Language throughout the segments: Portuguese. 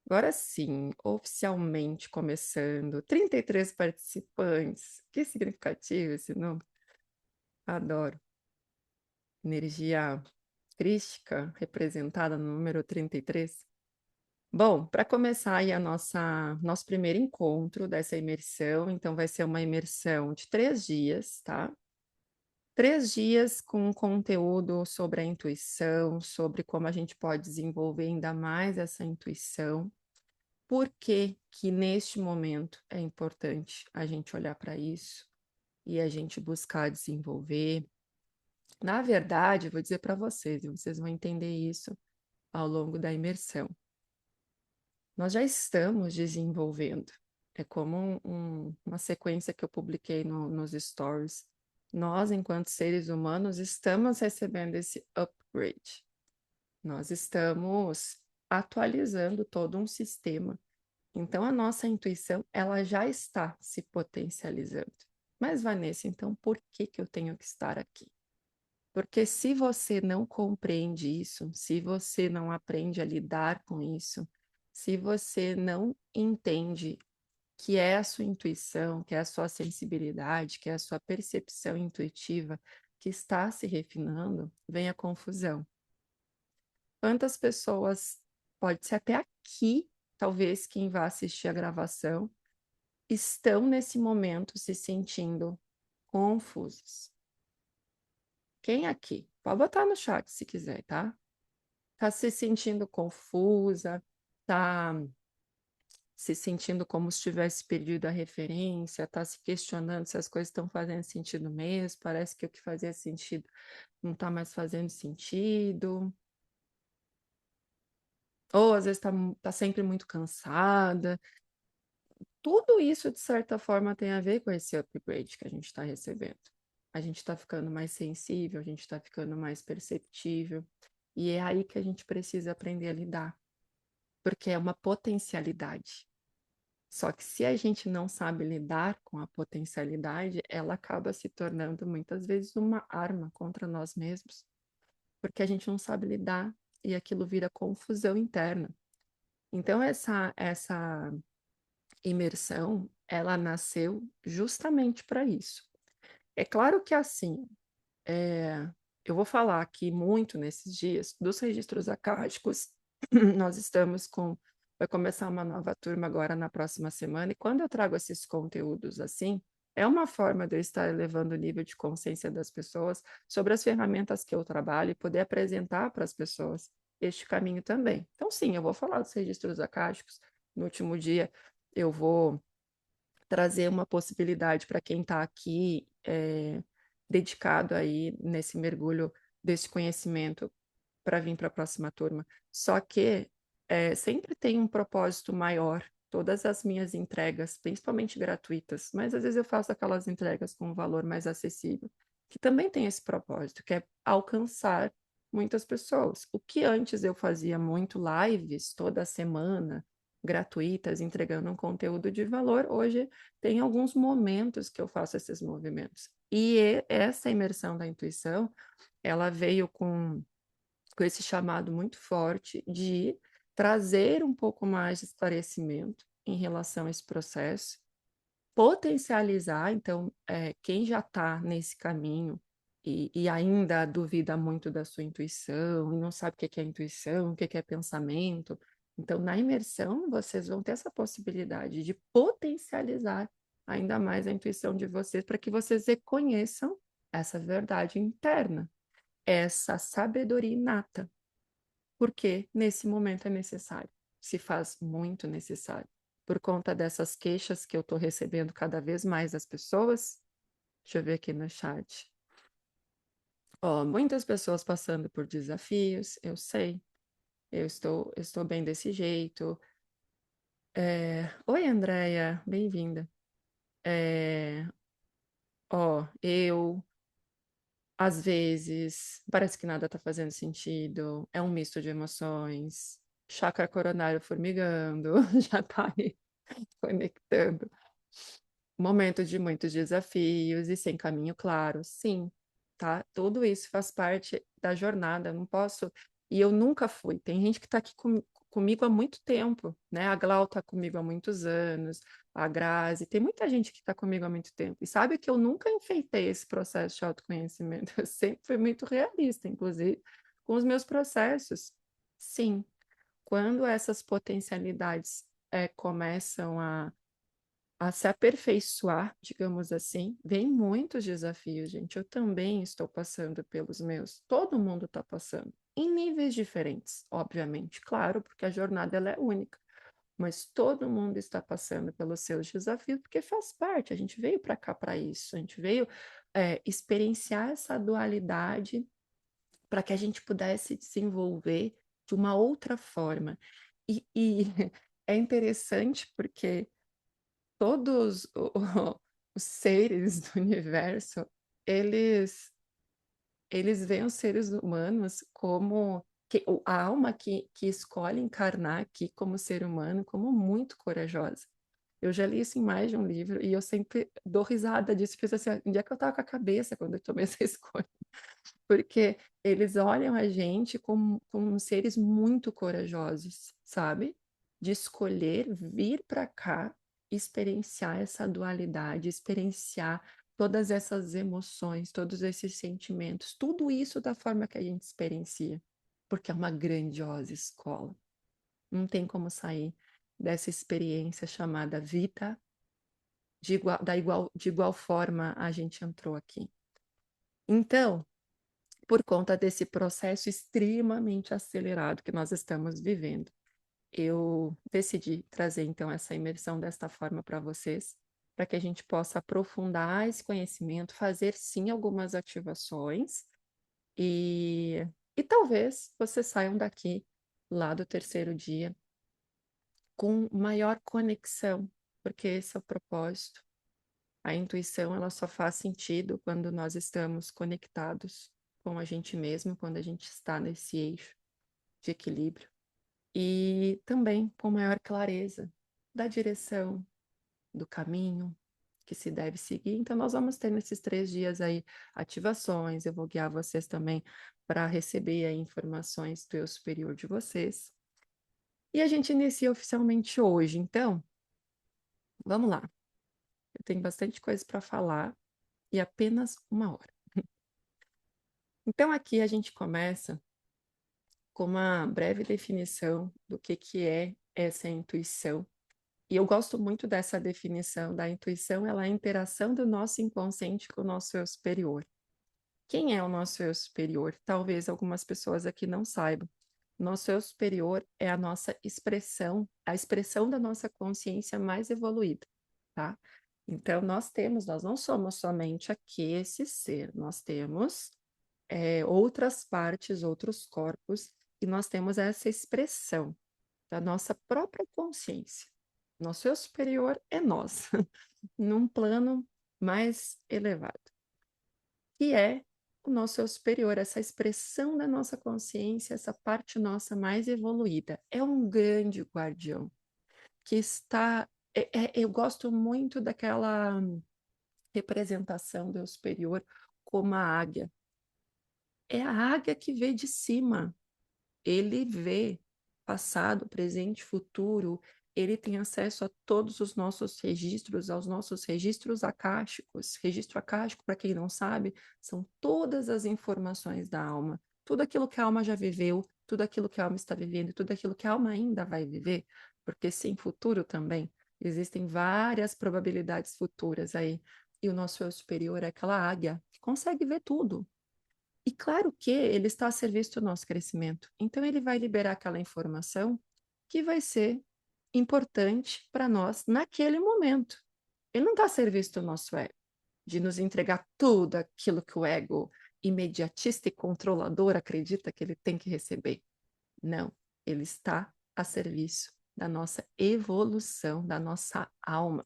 Agora sim, oficialmente começando, 33 participantes. Que significativo esse número. Adoro. Energia crística representada no número 33. Bom, para começar aí nosso primeiro encontro dessa imersão, então vai ser uma imersão de 3 dias, tá? 3 dias com conteúdo sobre a intuição, sobre como a gente pode desenvolver ainda mais essa intuição. Por que que neste momento é importante a gente olhar para isso e a gente buscar desenvolver? Na verdade, eu vou dizer para vocês, e vocês vão entender isso ao longo da imersão. Nós já estamos desenvolvendo. É como uma sequência que eu publiquei nos stories. Nós, enquanto seres humanos, estamos recebendo esse upgrade. Nós estamos atualizando todo um sistema. Então, a nossa intuição, ela já está se potencializando. Mas, Vanessa, então por que que eu tenho que estar aqui? Porque se você não compreende isso, se você não aprende a lidar com isso, se você não entende que é a sua intuição, que é a sua sensibilidade, que é a sua percepção intuitiva que está se refinando, vem a confusão. Quantas pessoas, pode ser até aqui, talvez quem vá assistir a gravação, estão nesse momento se sentindo confusos? Quem aqui? Pode botar no chat se quiser, tá? Tá se sentindo confusa, tá se sentindo como se tivesse perdido a referência, tá se questionando se as coisas estão fazendo sentido mesmo, parece que o que fazia sentido não tá mais fazendo sentido, ou às vezes tá sempre muito cansada. Tudo isso, de certa forma, tem a ver com esse upgrade que a gente está recebendo. A gente está ficando mais sensível, a gente está ficando mais perceptível, e é aí que a gente precisa aprender a lidar, porque é uma potencialidade. Só que se a gente não sabe lidar com a potencialidade, ela acaba se tornando muitas vezes uma arma contra nós mesmos, porque a gente não sabe lidar e aquilo vira confusão interna. Então, essa imersão, ela nasceu justamente para isso. É claro que assim, eu vou falar aqui muito nesses dias dos registros acásticos. Nós estamos com. Vai começar uma nova turma agora na próxima semana, e quando eu trago esses conteúdos assim, é uma forma de eu estar elevando o nível de consciência das pessoas sobre as ferramentas que eu trabalho e poder apresentar para as pessoas este caminho também. Então, sim, eu vou falar dos registros acásticos. No último dia, eu vou trazer uma possibilidade para quem está aqui dedicado aí nesse mergulho desse conhecimento para vir para a próxima turma. Só que sempre tem um propósito maior. Todas as minhas entregas, principalmente gratuitas, mas às vezes eu faço aquelas entregas com um valor mais acessível, que também tem esse propósito, que é alcançar muitas pessoas. O que antes eu fazia muito lives toda semana, gratuitas, entregando um conteúdo de valor, hoje tem alguns momentos que eu faço esses movimentos. E essa imersão da intuição, ela veio com esse chamado muito forte de trazer um pouco mais de esclarecimento em relação a esse processo, potencializar, então, quem já está nesse caminho e ainda duvida muito da sua intuição, e não sabe o que é intuição, o que é pensamento. Então, na imersão, vocês vão ter essa possibilidade de potencializar ainda mais a intuição de vocês, para que vocês reconheçam essa verdade interna, essa sabedoria inata, porque nesse momento é necessário, se faz muito necessário. Por conta dessas queixas que eu estou recebendo cada vez mais das pessoas, deixa eu ver aqui no chat. Ó, muitas pessoas passando por desafios, eu sei, eu estou bem desse jeito. Oi, Andréia, bem-vinda. Eu, às vezes, parece que nada está fazendo sentido, é um misto de emoções, chácara coronário formigando, já está aí conectando. Momento de muitos desafios e sem caminho claro, sim, tá? Tudo isso faz parte da jornada, eu não posso. E eu nunca fui. Tem gente que está aqui comigo há muito tempo, né? A Glau está comigo há muitos anos, a Grazi, tem muita gente que está comigo há muito tempo. E sabe que eu nunca enfeitei esse processo de autoconhecimento. Eu sempre fui muito realista, inclusive, com os meus processos. Sim, quando essas potencialidades começam a se aperfeiçoar, digamos assim, vem muitos desafios, gente. Eu também estou passando pelos meus. Todo mundo está passando, em níveis diferentes, obviamente, claro, porque a jornada ela é única. Mas todo mundo está passando pelos seus desafios, porque faz parte. A gente veio para cá para isso. A gente veio experienciar essa dualidade para que a gente pudesse desenvolver de uma outra forma. E é interessante porque todos os seres do universo, eles, eles veem os seres humanos como a alma que escolhe encarnar aqui como ser humano, como muito corajosa. Eu já li isso em mais de um livro e eu sempre dou risada disso, porque assim, onde é que eu estava com a cabeça quando eu tomei essa escolha? Porque eles olham a gente como seres muito corajosos, sabe? De escolher vir para cá, experienciar essa dualidade, experienciar todas essas emoções, todos esses sentimentos, tudo isso da forma que a gente experiencia, porque é uma grandiosa escola. Não tem como sair dessa experiência chamada vida de igual forma a gente entrou aqui. Então, por conta desse processo extremamente acelerado que nós estamos vivendo. Eu decidi trazer então essa imersão desta forma para vocês, para que a gente possa aprofundar esse conhecimento, fazer sim algumas ativações e talvez vocês saiam daqui lá do terceiro dia com maior conexão, porque esse é o propósito. A intuição, ela só faz sentido quando nós estamos conectados com a gente mesmo, quando a gente está nesse eixo de equilíbrio. E também com maior clareza da direção, do caminho que se deve seguir. Então, nós vamos ter nesses 3 dias aí ativações. Eu vou guiar vocês também para receber aí informações do eu superior de vocês. E a gente inicia oficialmente hoje. Então, vamos lá. Eu tenho bastante coisa para falar e apenas 1 hora. Então, aqui a gente começa com uma breve definição do que é essa intuição. E eu gosto muito dessa definição da intuição, ela é a interação do nosso inconsciente com o nosso eu superior. Quem é o nosso eu superior? Talvez algumas pessoas aqui não saibam. Nosso eu superior é a nossa expressão, a expressão da nossa consciência mais evoluída, tá? Então, nós não somos somente aqui esse ser, nós temos outras partes, outros corpos, e nós temos essa expressão da nossa própria consciência. Nosso eu superior é nós, num plano mais elevado, que é o nosso eu superior, essa expressão da nossa consciência, essa parte nossa mais evoluída. É um grande guardião que está. Eu gosto muito daquela representação do eu superior como a águia. É a águia que vê de cima. Ele vê passado, presente, futuro, ele tem acesso a todos os nossos registros, aos nossos registros acásticos. Registro acástico, para quem não sabe, são todas as informações da alma. Tudo aquilo que a alma já viveu, tudo aquilo que a alma está vivendo, tudo aquilo que a alma ainda vai viver, porque sem futuro também. Existem várias probabilidades futuras aí. E o nosso eu superior é aquela águia que consegue ver tudo. E claro que ele está a serviço do nosso crescimento. Então, ele vai liberar aquela informação que vai ser importante para nós naquele momento. Ele não está a serviço do nosso ego, de nos entregar tudo aquilo que o ego imediatista e controlador acredita que ele tem que receber. Não, ele está a serviço da nossa evolução, da nossa alma.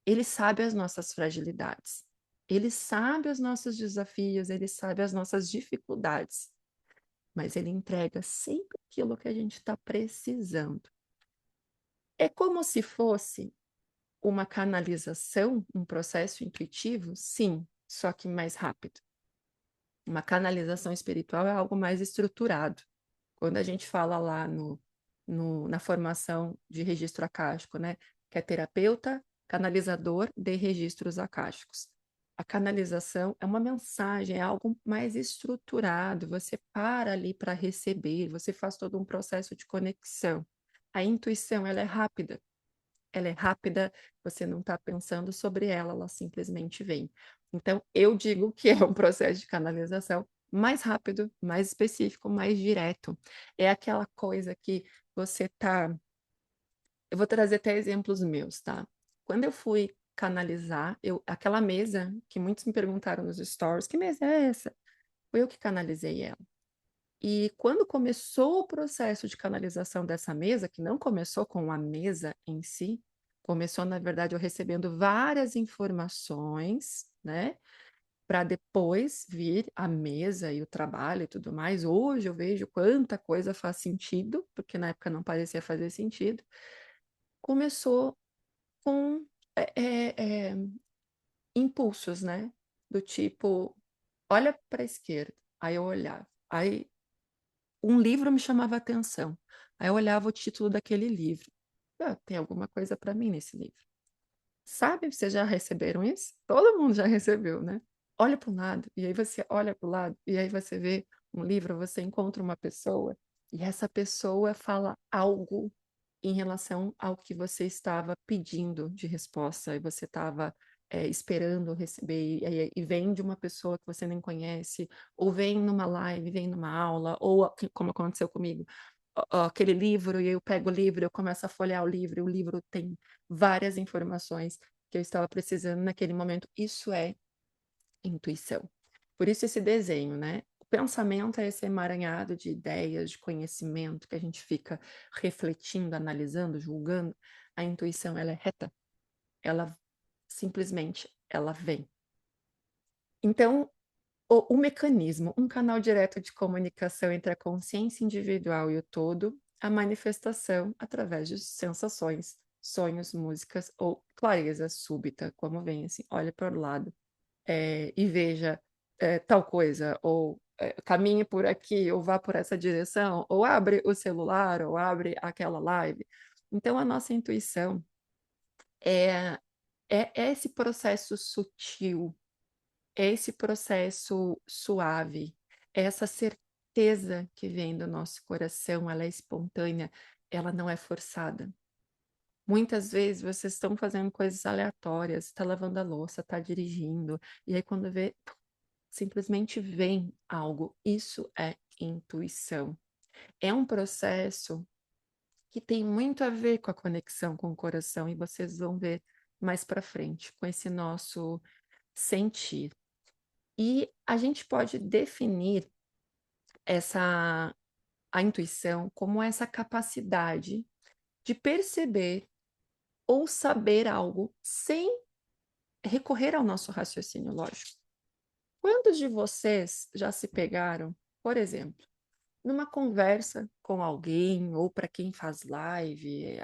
Ele sabe as nossas fragilidades. Ele sabe os nossos desafios, ele sabe as nossas dificuldades, mas ele entrega sempre aquilo que a gente está precisando. É como se fosse uma canalização, um processo intuitivo, sim, só que mais rápido. Uma canalização espiritual é algo mais estruturado. Quando a gente fala lá na formação de registro acástico, né? Que é terapeuta canalizador de registros acásticos. A canalização é uma mensagem, é algo mais estruturado, você para ali para receber, você faz todo um processo de conexão. A intuição, ela é rápida, você não está pensando sobre ela, ela simplesmente vem. Então, eu digo que é um processo de canalização mais rápido, mais específico, mais direto. É aquela coisa que você está. Eu vou trazer até exemplos meus, tá? Quando eu fui canalizar, aquela mesa que muitos me perguntaram nos stories, que mesa é essa? Foi eu que canalizei ela. E quando começou o processo de canalização dessa mesa, que não começou com a mesa em si, começou, na verdade, eu recebendo várias informações, né? Para depois vir a mesa e o trabalho e tudo mais. Hoje eu vejo quanta coisa faz sentido, porque na época não parecia fazer sentido. Começou com é, é, é, impulsos, né? Do tipo, olha para a esquerda. Aí eu olhava. Aí um livro me chamava a atenção. Aí eu olhava o título daquele livro. Ah, tem alguma coisa para mim nesse livro. Sabe, vocês já receberam isso? Todo mundo já recebeu, né? Olha para um lado, e aí você olha para o lado, e aí você vê um livro, você encontra uma pessoa, e essa pessoa fala algo em relação ao que você estava pedindo de resposta, e você estava esperando receber, e vem de uma pessoa que você nem conhece, ou vem numa live, vem numa aula, ou como aconteceu comigo, aquele livro, e eu pego o livro, eu começo a folhear o livro, e o livro tem várias informações que eu estava precisando naquele momento. Isso é intuição. Por isso esse desenho, né? O pensamento é esse emaranhado de ideias, de conhecimento que a gente fica refletindo, analisando, julgando. A intuição, ela é reta. Ela simplesmente, ela vem. Então, o mecanismo, um canal direto de comunicação entre a consciência individual e o todo, a manifestação através de sensações, sonhos, músicas ou clareza súbita, como vem assim, olha para o lado e veja tal coisa, ou caminhe por aqui, ou vá por essa direção, ou abre o celular, ou abre aquela live. Então, a nossa intuição é, é esse processo sutil, é esse processo suave, é essa certeza que vem do nosso coração, ela é espontânea, ela não é forçada. Muitas vezes vocês estão fazendo coisas aleatórias, está lavando a louça, está dirigindo, e aí quando vê, simplesmente vem algo. Isso é intuição. É um processo que tem muito a ver com a conexão com o coração, e vocês vão ver mais para frente, com esse nosso sentir. E a gente pode definir essa a intuição como essa capacidade de perceber ou saber algo sem recorrer ao nosso raciocínio lógico. Quantos de vocês já se pegaram, por exemplo, numa conversa com alguém ou para quem faz live,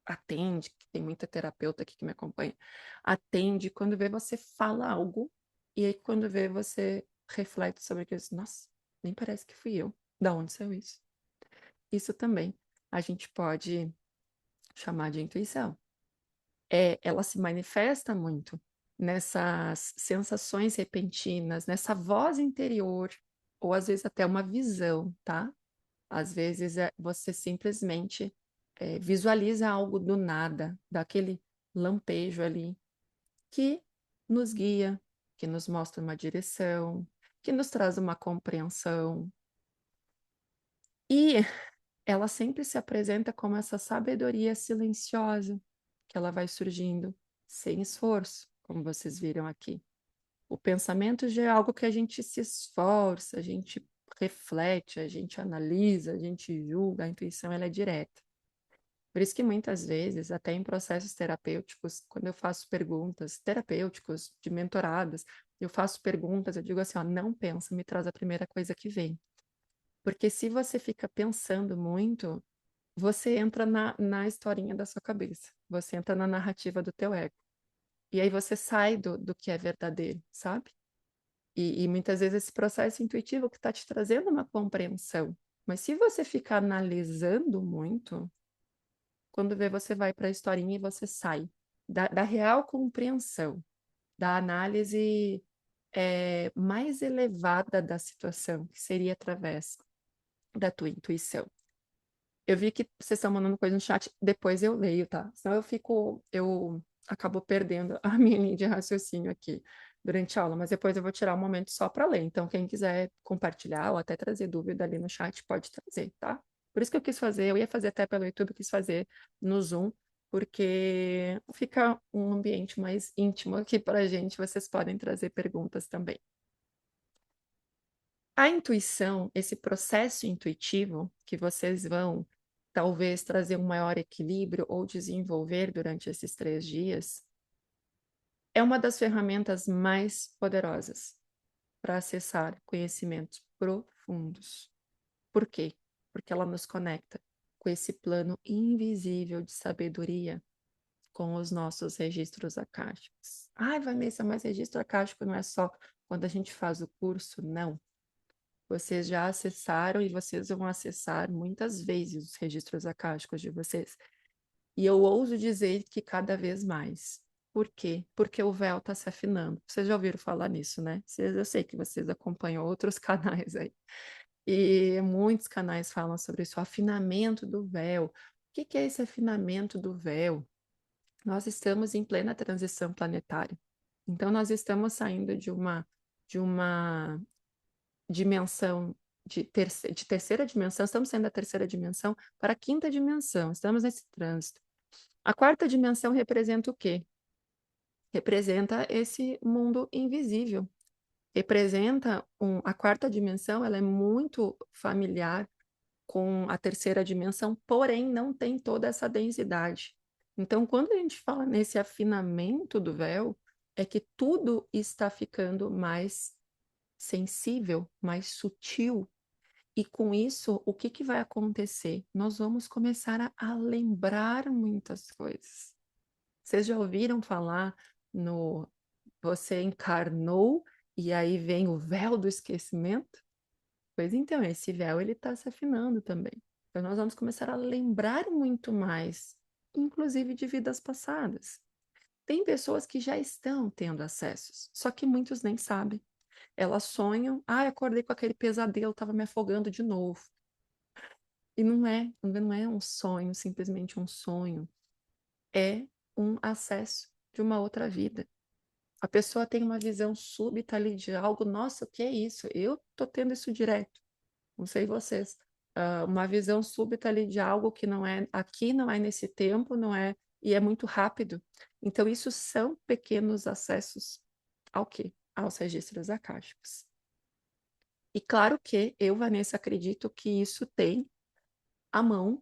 atende, que tem muita terapeuta aqui que me acompanha, atende quando vê você fala algo e aí quando vê você reflete sobre aquilo, nossa, nem parece que fui eu. Da onde saiu isso? Isso também a gente pode chamar de intuição. Ela se manifesta muito nessas sensações repentinas, nessa voz interior, ou às vezes até uma visão, tá? Às vezes você simplesmente visualiza algo do nada, daquele lampejo ali, que nos guia, que nos mostra uma direção, que nos traz uma compreensão. E ela sempre se apresenta como essa sabedoria silenciosa, que ela vai surgindo sem esforço, como vocês viram aqui. O pensamento já é algo que a gente se esforça, a gente reflete, a gente analisa, a gente julga, a intuição ela é direta. Por isso que muitas vezes, até em processos terapêuticos, quando eu faço perguntas terapêuticos, de mentoradas, eu faço perguntas, eu digo assim, ó, não pensa, me traz a primeira coisa que vem. Porque se você fica pensando muito, você entra na historinha da sua cabeça, você entra na narrativa do teu ego. E aí você sai do que é verdadeiro, sabe? E muitas vezes esse processo intuitivo que está te trazendo uma compreensão. Mas se você ficar analisando muito, quando vê, você vai para a historinha e você sai da real compreensão, da análise mais elevada da situação, que seria através da tua intuição. Eu vi que vocês estão mandando coisa no chat, depois eu leio, tá? Senão eu acabo perdendo a minha linha de raciocínio aqui durante a aula, mas depois eu vou tirar um momento só para ler. Então, quem quiser compartilhar ou até trazer dúvida ali no chat, pode trazer, tá? Por isso que eu quis fazer, eu ia fazer até pelo YouTube, eu quis fazer no Zoom, porque fica um ambiente mais íntimo aqui para a gente, vocês podem trazer perguntas também. A intuição, esse processo intuitivo que vocês vão talvez trazer um maior equilíbrio ou desenvolver durante esses 3 dias, é uma das ferramentas mais poderosas para acessar conhecimentos profundos. Por quê? Porque ela nos conecta com esse plano invisível de sabedoria com os nossos registros akáshicos. Ai, Vanessa, mas registro akáshico não é só quando a gente faz o curso? Não. Vocês já acessaram e vocês vão acessar muitas vezes os registros akáshicos de vocês. E eu ouso dizer que cada vez mais. Por quê? Porque o véu está se afinando. Vocês já ouviram falar nisso, né? Eu sei que vocês acompanham outros canais aí. E muitos canais falam sobre isso, o afinamento do véu. O que é esse afinamento do véu? Nós estamos em plena transição planetária. Então, nós estamos saindo de uma dimensão de terceira dimensão, estamos saindo da terceira dimensão para a quinta dimensão, estamos nesse trânsito. A quarta dimensão representa o quê? Representa esse mundo invisível. Representa a quarta dimensão, ela é muito familiar com a terceira dimensão, porém não tem toda essa densidade. Então, quando a gente fala nesse afinamento do véu, é que tudo está ficando mais sensível, mais sutil. E com isso, o que que vai acontecer? Nós vamos começar a lembrar muitas coisas. Vocês já ouviram falar no você encarnou e aí vem o véu do esquecimento? Pois então, esse véu ele está se afinando também. Então nós vamos começar a lembrar muito mais, inclusive de vidas passadas. Tem pessoas que já estão tendo acessos, só que muitos nem sabem. Elas sonham, acordei com aquele pesadelo, estava me afogando de novo. E não é um sonho, simplesmente um sonho. É um acesso de uma outra vida. A pessoa tem uma visão súbita ali de algo, nossa, o que é isso? Eu tô tendo isso direto. Não sei vocês. Uma visão súbita ali de algo que não é aqui, não é nesse tempo, não é, e é muito rápido. Então, isso são pequenos acessos ao quê? Aos registros akáshicos. E claro que eu, Vanessa, acredito que isso tem a mão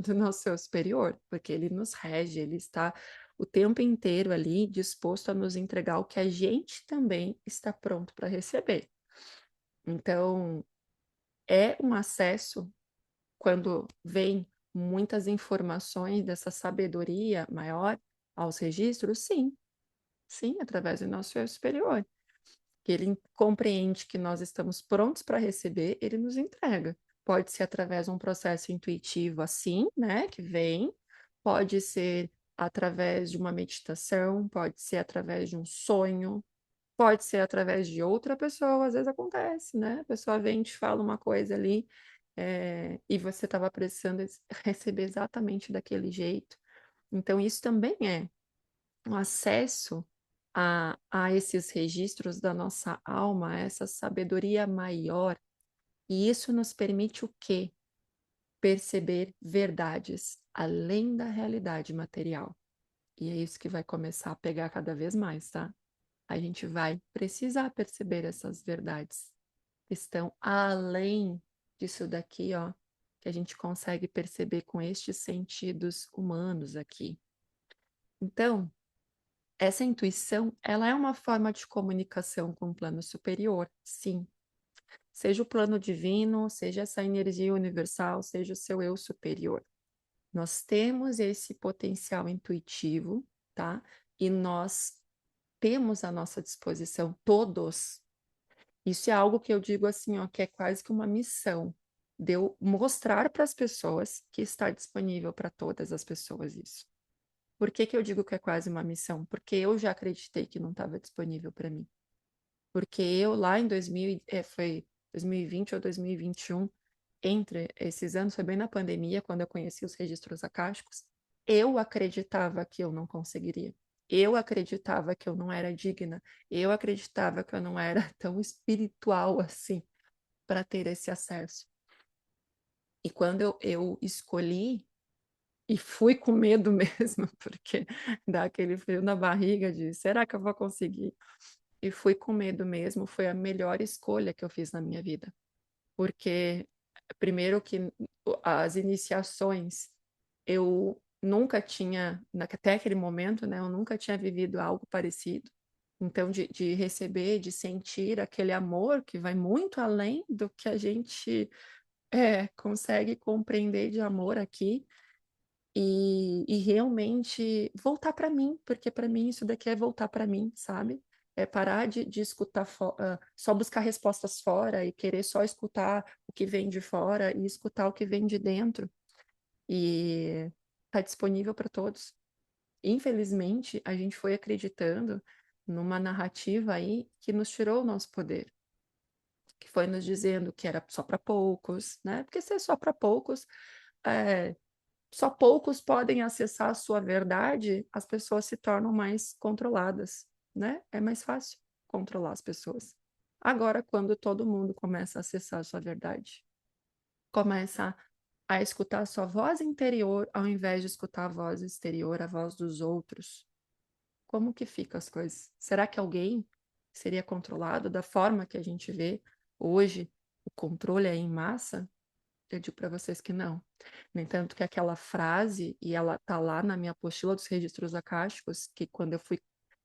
do nosso eu superior, porque ele nos rege, ele está o tempo inteiro ali disposto a nos entregar o que a gente também está pronto para receber. Então, é um acesso quando vem muitas informações dessa sabedoria maior aos registros, sim, sim, através do nosso eu superior. Que ele compreende que nós estamos prontos para receber, ele nos entrega. Pode ser através de um processo intuitivo assim, né, que vem, pode ser através de uma meditação, pode ser através de um sonho, pode ser através de outra pessoa, às vezes acontece, né? A pessoa vem e te fala uma coisa ali, e você estava precisando receber exatamente daquele jeito. Então, isso também é um acesso a esses registros da nossa alma, a essa sabedoria maior. E isso nos permite o quê? Perceber verdades além da realidade material. E é isso que vai começar a pegar cada vez mais, tá? A gente vai precisar perceber essas verdades que estão além disso daqui, ó, que a gente consegue perceber com estes sentidos humanos aqui. Então, essa intuição, ela é uma forma de comunicação com o plano superior, sim. Seja o plano divino, seja essa energia universal, seja o seu eu superior. Nós temos esse potencial intuitivo, tá? E nós temos à nossa disposição todos. Isso é algo que eu digo assim, ó, que é quase que uma missão. de eu mostrar para as pessoas que está disponível para todas as pessoas isso. Por que que eu digo que é quase uma missão? Porque eu já acreditei que não estava disponível para mim. Porque eu lá em 2000, foi 2020 ou 2021, entre esses anos, foi bem na pandemia, quando eu conheci os registros acásticos, eu acreditava que eu não conseguiria. Eu acreditava que eu não era digna. Eu acreditava que eu não era tão espiritual assim para ter esse acesso. E quando eu escolhi, e fui com medo mesmo, porque dá aquele frio na barriga de será que eu vou conseguir? E fui com medo mesmo, foi a melhor escolha que eu fiz na minha vida. Porque, primeiro, que as iniciações, eu nunca tinha, até aquele momento, né, eu nunca tinha vivido algo parecido. Então, de receber, de sentir aquele amor que vai muito além do que a gente consegue compreender de amor aqui e realmente voltar para mim, porque para mim isso daqui é voltar para mim, sabe? É parar de escutar só buscar respostas fora e querer só escutar o que vem de fora e escutar o que vem de dentro. E tá disponível para todos. Infelizmente, a gente foi acreditando numa narrativa aí que nos tirou o nosso poder, que foi nos dizendo que era só para poucos, né? Porque se é só para poucos, é, só poucos podem acessar a sua verdade, as pessoas se tornam mais controladas, né? É mais fácil controlar as pessoas. Agora, quando todo mundo começa a acessar a sua verdade, começa a escutar a sua voz interior, ao invés de escutar a voz exterior, a voz dos outros, como que ficam as coisas? Será que alguém seria controlado da forma que a gente vê hoje? O controle é em massa? Eu digo para vocês que não. No entanto, que aquela frase, e ela está lá na minha apostila dos registros acásticos, que quando eu fui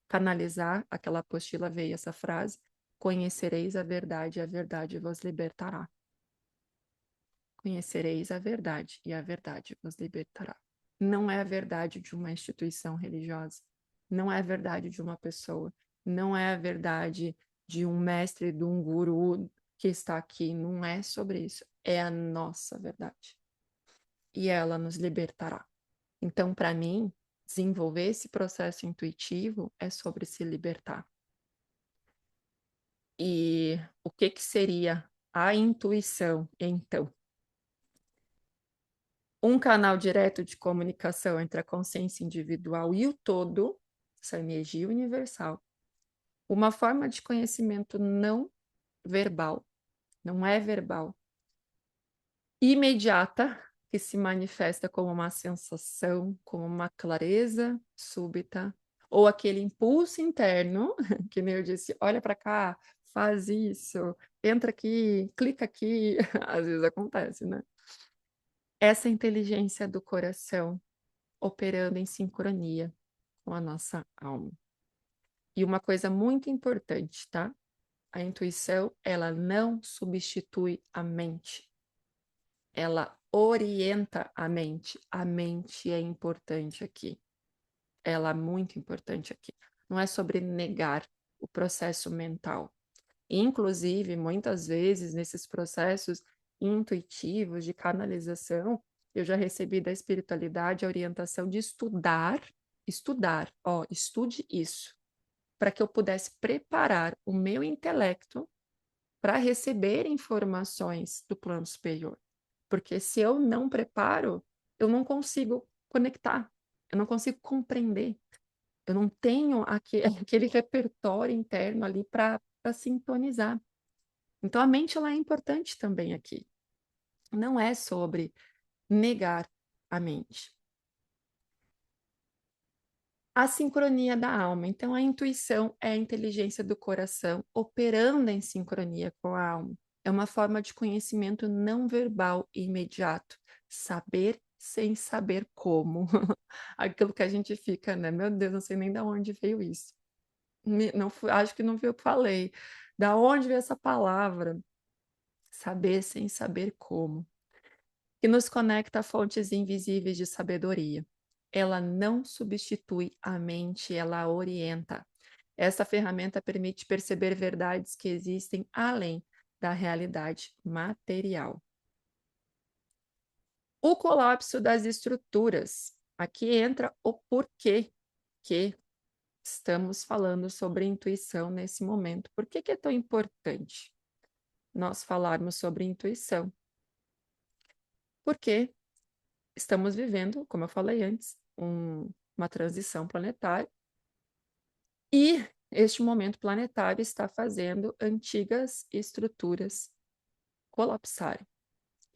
canalizar aquela apostila veio essa frase: conhecereis a verdade vos libertará. Conhecereis a verdade vos libertará. Não é a verdade de uma instituição religiosa, não é a verdade de uma pessoa, não é a verdade de um mestre, de um guru que está aqui, não é sobre isso, é a nossa verdade. E ela nos libertará. Então, para mim, desenvolver esse processo intuitivo é sobre se libertar. E o que que seria a intuição, então? Um canal direto de comunicação entre a consciência individual e o todo, essa energia universal. Uma forma de conhecimento não verbal, não é verbal, imediata, que se manifesta como uma sensação, como uma clareza súbita, ou aquele impulso interno, que nem eu disse, olha para cá, faz isso, entra aqui, clica aqui, às vezes acontece, né? Essa inteligência do coração operando em sincronia com a nossa alma. E uma coisa muito importante, tá? A intuição, ela não substitui a mente. Ela orienta a mente. A mente é importante aqui. Ela é muito importante aqui. Não é sobre negar o processo mental. Inclusive, muitas vezes, nesses processos intuitivos de canalização, eu já recebi da espiritualidade a orientação de estudar, estude isso, para que eu pudesse preparar o meu intelecto para receber informações do plano superior. Porque se eu não preparo, eu não consigo conectar, eu não consigo compreender, eu não tenho aquele repertório interno ali para sintonizar. Então, a mente ela é importante também aqui. Não é sobre negar a mente. A sincronia da alma. Então, a intuição é a inteligência do coração operando em sincronia com a alma. É uma forma de conhecimento não verbal e imediato. Saber sem saber como. Aquilo que a gente fica, né? Meu Deus, não sei nem de onde veio isso. Não, acho que não viu o que eu falei. Da onde veio essa palavra? Saber sem saber como. Que nos conecta a fontes invisíveis de sabedoria. Ela não substitui a mente, ela a orienta. Essa ferramenta permite perceber verdades que existem além da realidade material. O colapso das estruturas. Aqui entra o porquê que estamos falando sobre intuição nesse momento. Por que é tão importante nós falarmos sobre intuição? Porque estamos vivendo, como eu falei antes, uma transição planetária e este momento planetário está fazendo antigas estruturas colapsarem.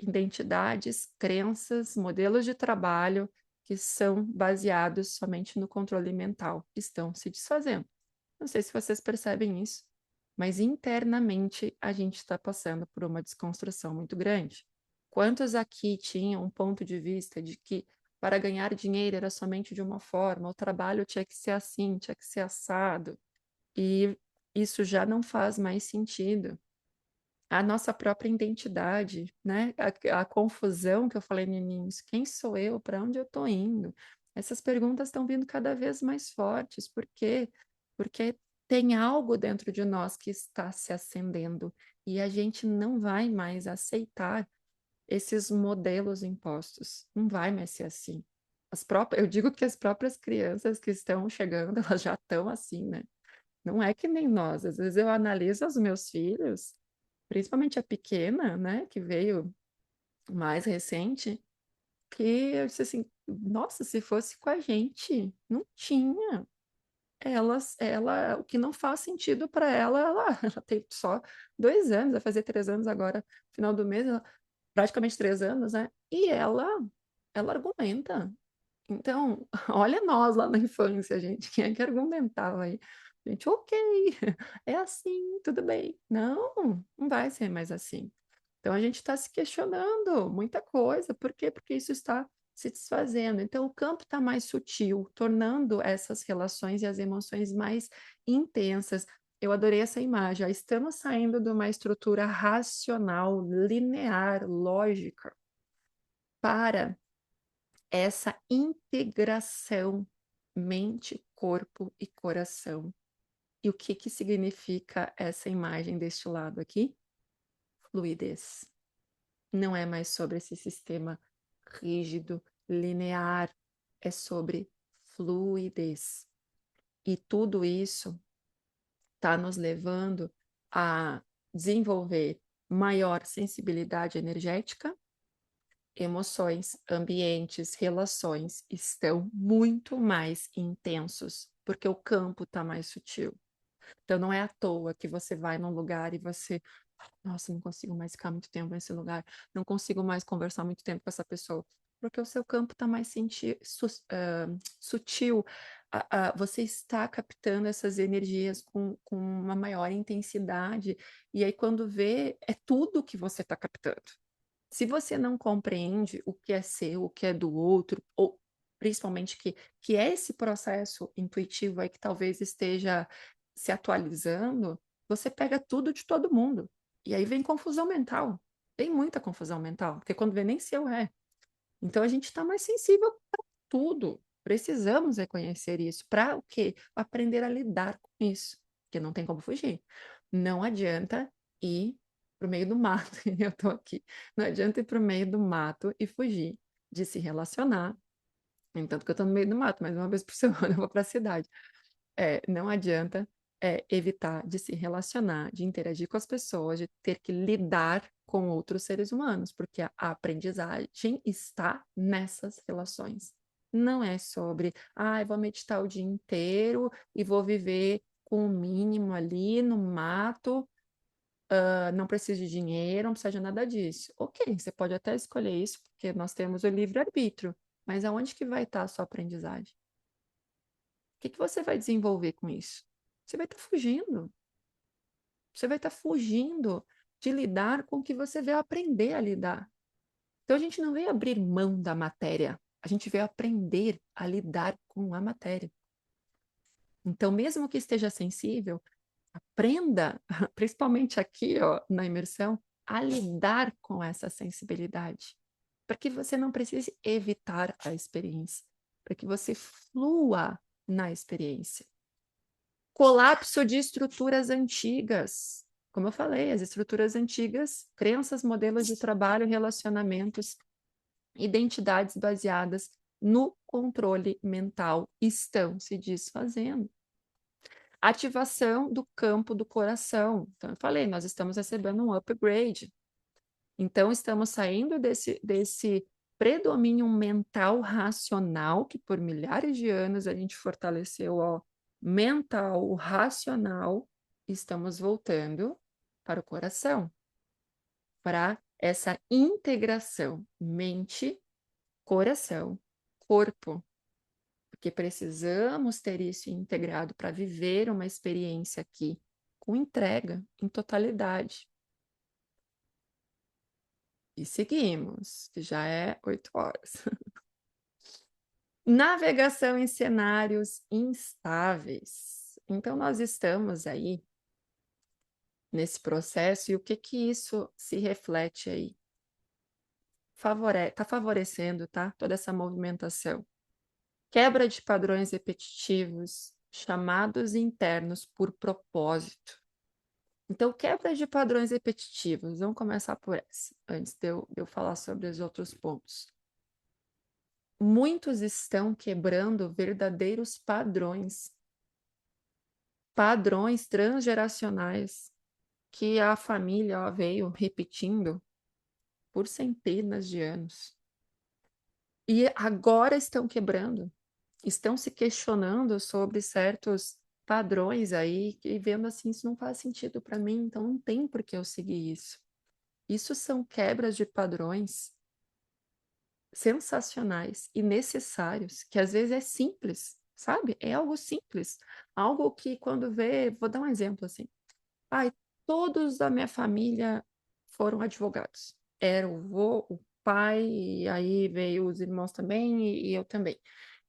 Identidades, crenças, modelos de trabalho que são baseados somente no controle mental estão se desfazendo. Não sei se vocês percebem isso, mas internamente a gente está passando por uma desconstrução muito grande. Quantos aqui tinham um ponto de vista de que para ganhar dinheiro era somente de uma forma, o trabalho tinha que ser assim, tinha que ser assado, e isso já não faz mais sentido. A nossa própria identidade, né? A confusão que eu falei no início, quem sou eu? Para onde eu estou indo? Essas perguntas estão vindo cada vez mais fortes. Por quê? Porque tem algo dentro de nós que está se acendendo e a gente não vai mais aceitar esses modelos impostos. Não vai mais ser assim. Eu digo que as próprias crianças que estão chegando, elas já estão assim, né? Não é que nem nós. Às vezes eu analiso os meus filhos, principalmente a pequena, né, que veio mais recente, que eu disse assim, nossa, se fosse com a gente, não tinha. O que não faz sentido para ela, ela tem só 2 anos, vai fazer 3 anos agora, final do mês, praticamente 3 anos, né? E ela argumenta. Então, olha nós lá na infância, gente, quem é que argumentava aí? Gente, ok, é assim, tudo bem. Não, não vai ser mais assim. Então, a gente está se questionando muita coisa. Por quê? Porque isso está se desfazendo. Então, o campo está mais sutil, tornando essas relações e as emoções mais intensas. Eu adorei essa imagem. Ó. Estamos saindo de uma estrutura racional, linear, lógica, para essa integração mente, corpo e coração. E o que que significa essa imagem deste lado aqui? Fluidez. Não é mais sobre esse sistema rígido, linear, é sobre fluidez. E tudo isso está nos levando a desenvolver maior sensibilidade energética, emoções, ambientes, relações estão muito mais intensos, porque o campo está mais sutil. Então, não é à toa que você vai num lugar e você, nossa, não consigo mais ficar muito tempo nesse lugar, não consigo mais conversar muito tempo com essa pessoa, porque o seu campo está mais sutil, você está captando essas energias com uma maior intensidade, e aí quando vê, é tudo que você está captando. Se você não compreende o que é seu, o que é do outro, ou principalmente que é esse processo intuitivo aí que talvez esteja se atualizando, você pega tudo de todo mundo. E aí vem confusão mental. Tem muita confusão mental, porque quando vê nem seu é. Então a gente está mais sensível para tudo. Precisamos reconhecer isso. Para o quê? Aprender a lidar com isso. Porque não tem como fugir. Não adianta ir para o meio do mato, eu estou aqui. Não adianta ir para o meio do mato e fugir de se relacionar. Entanto que eu estou no meio do mato, mas uma vez por semana eu vou para a cidade. Não adianta evitar de se relacionar, de interagir com as pessoas, de ter que lidar com outros seres humanos, porque a aprendizagem está nessas relações. Não é sobre, eu vou meditar o dia inteiro e vou viver com o mínimo ali no mato, não preciso de dinheiro, não precisa de nada disso. Ok, você pode até escolher isso, porque nós temos o livre-arbítrio, mas aonde que vai estar a sua aprendizagem? O que que você vai desenvolver com isso? Você vai estar fugindo. Você vai estar fugindo de lidar com o que você veio aprender a lidar. Então a gente não veio abrir mão da matéria, a gente veio aprender a lidar com a matéria. Então, mesmo que esteja sensível, aprenda, principalmente aqui, ó, na imersão, a lidar com essa sensibilidade, para que você não precise evitar a experiência, para que você flua na experiência. Colapso de estruturas antigas. Como eu falei, as estruturas antigas, crenças, modelos de trabalho, relacionamentos Identidades baseadas no controle mental estão se desfazendo. Ativação do campo do coração. Então, eu falei, nós estamos recebendo um upgrade. Então, estamos saindo desse predomínio mental racional, que por milhares de anos a gente fortaleceu, ó, mental, racional, estamos voltando para o coração, para essa integração mente, coração, corpo, porque precisamos ter isso integrado para viver uma experiência aqui com entrega em totalidade. E seguimos, que já é 8 horas. Navegação em cenários instáveis. Então, nós estamos aí nesse processo, e o que que isso se reflete aí? Está favorecendo, tá? Toda essa movimentação. Quebra de padrões repetitivos, chamados internos por propósito. Então, quebra de padrões repetitivos. Vamos começar por essa, antes de eu falar sobre os outros pontos. Muitos estão quebrando verdadeiros padrões transgeracionais que a família ó, veio repetindo por centenas de anos. E agora estão quebrando, estão se questionando sobre certos padrões aí e vendo assim, isso não faz sentido para mim, então não tem por que eu seguir isso. Isso são quebras de padrões sensacionais e necessários, que às vezes é simples, sabe? É algo simples, algo que quando vê, vou dar um exemplo assim. Ai, todos da minha família foram advogados. Era o vô, o pai, e aí veio os irmãos também, e eu também.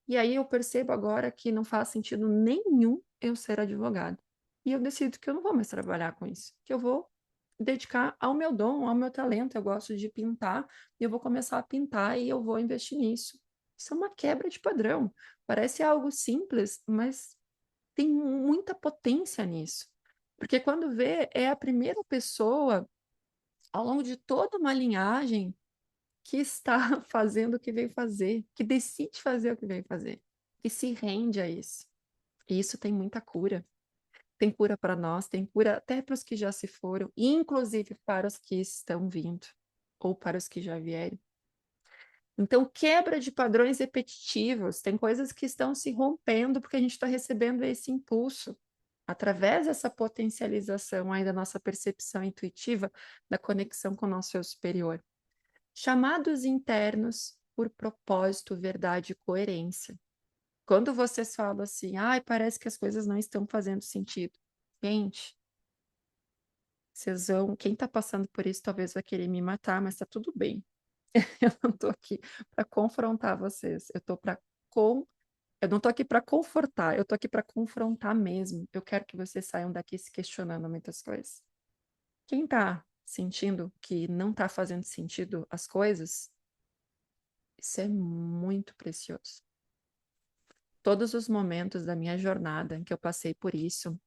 E aí eu percebo agora que não faz sentido nenhum eu ser advogado. E eu decido que eu não vou mais trabalhar com isso, que eu vou dedicar ao meu dom, ao meu talento. Eu gosto de pintar, e eu vou começar a pintar e eu vou investir nisso. Isso é uma quebra de padrão. Parece algo simples, mas tem muita potência nisso. Porque quando vê, é a primeira pessoa ao longo de toda uma linhagem que está fazendo o que veio fazer, que decide fazer o que veio fazer, que se rende a isso. E isso tem muita cura. Tem cura para nós, tem cura até para os que já se foram, inclusive para os que estão vindo, ou para os que já vieram. Então, quebra de padrões repetitivos, tem coisas que estão se rompendo porque a gente está recebendo esse impulso, através dessa potencialização aí da nossa percepção intuitiva, da conexão com o nosso eu superior. Chamados internos por propósito, verdade e coerência. Quando vocês falam assim, ai, parece que as coisas não estão fazendo sentido. Gente, vocês vão, quem está passando por isso talvez vai querer me matar, mas está tudo bem. Eu não estou aqui para confrontar vocês. Eu não estou aqui para confortar, eu estou aqui para confrontar mesmo. Eu quero que vocês saiam daqui se questionando muitas coisas. Quem está sentindo que não está fazendo sentido as coisas, isso é muito precioso. Todos os momentos da minha jornada em que eu passei por isso,